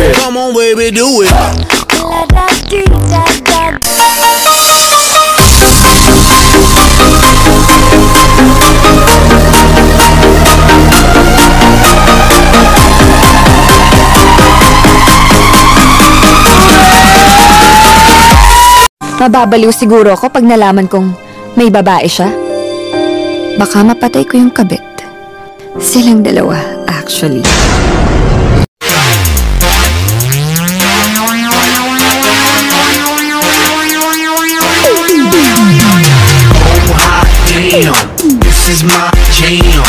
it. Come on, baby, do it. Mababaliw siguro ako pag nalaman kong may babae siya. Baka mapatay ko yung kabit. Silang dalawa, actually. Damn, this is my jam.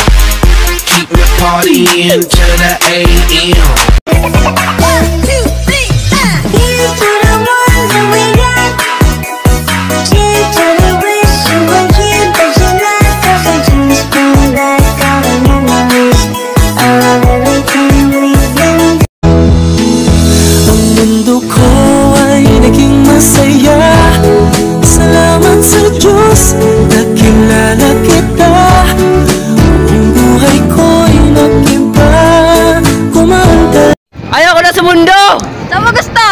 Keep me partying to the AM. Ayoko na sa mundo! Saan mo gusto?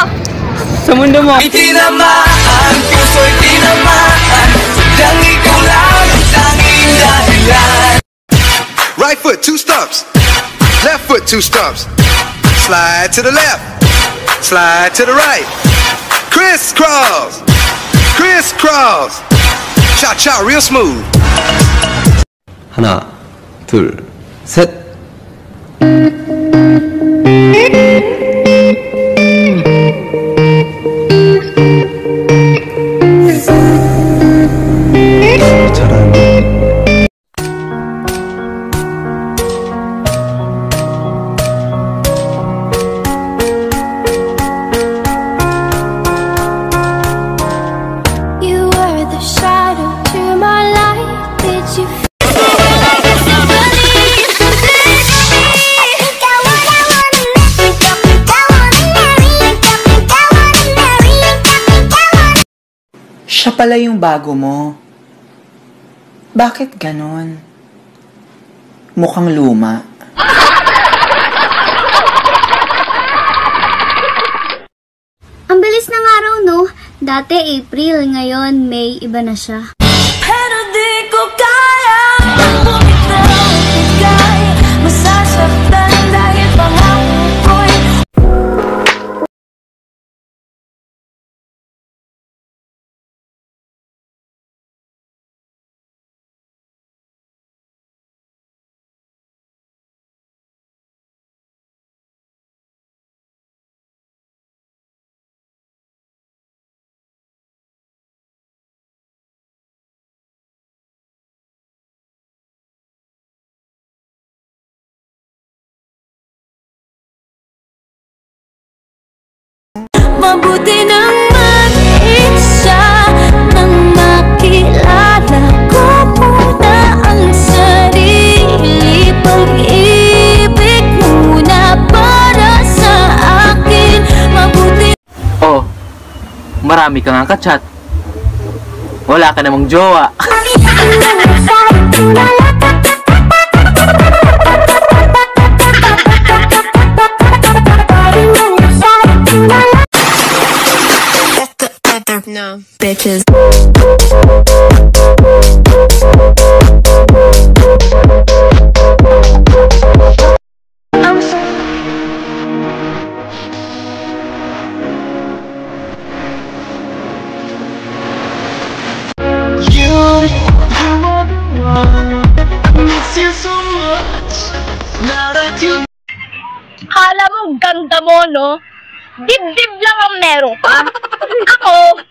Sa mundo mo! Itinamaan, puso'y tinamaan. Sadyang ikaw lang ang tanging dahilan. Right foot, 2 stumps. Left foot, 2 stumps. Slide to the left. Slide to the right. Crisscross. Crisscross. Cha-cha, real smooth. 하나, 둘, 셋. You were the shadow to my light. Did you Siya pala yung bago mo. Bakit ganon? Mukhang luma. Ang bilis ng araw, no? Dati April, ngayon May, iba na siya. Pero di ko kaya bumitaw, bigay, masasaktan dahil pangako ko'y mabuti naman isa nang makilala ko muna ang sarili. Pag-ibig muna para sa akin. Mabuti. Oh, marami ka nga ka-chat. Wala ka namang jowa. No, bitches. Hala mo, ganda mo, no? Dibdib lang ang meron ka. Ako,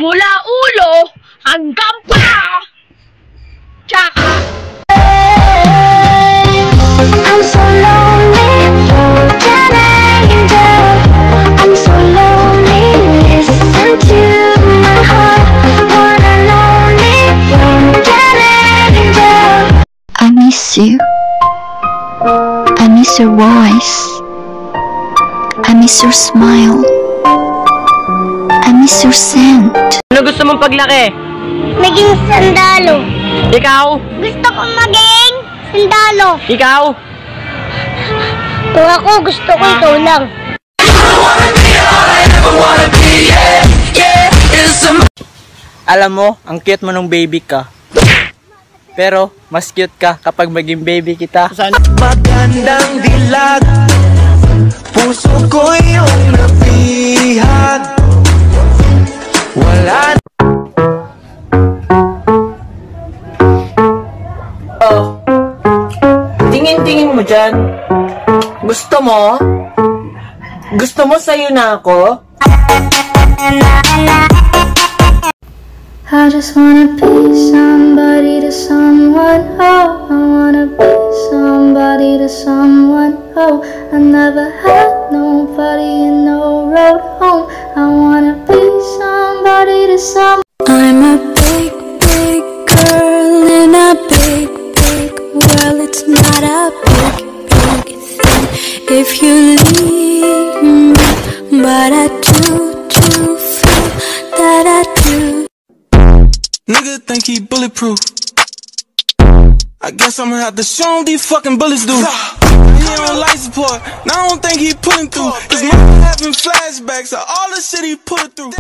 mula ulo hanggang pa. Tsaka. I'm so lonely, you're an angel. I'm so lonely, listen to my heart. You're an lonely, you're an angel. I miss you. I miss your voice. I miss your smile. I miss your scent. Ano gusto mong paglaki? Maging sundalo. Ikaw? Gusto kong maging sundalo. Ikaw? Kung ako, gusto ko ikaw lang. Alam mo, ang cute mo nung baby ka. Pero, mas cute ka kapag maging baby kita. Magandang dilag, puso ko yung napihag. Wala. Oh, tingin-tingin mo dyan. Gusto mo? Gusto mo sa'yo na ako? I just wanna be somebody to someone, oh. I wanna be somebody to someone, oh. I never had nobody and no road home. I wanna be somebody to someone. I'm a big, big girl in a big, big world. It's not a big, big thing if you leave me, but I do feel that I do. Nigga think he bulletproof. I guess I'ma have to show him these fucking bullets do. He on life support, now I don't think he pulling through. His mama having flashbacks of all the shit he put through.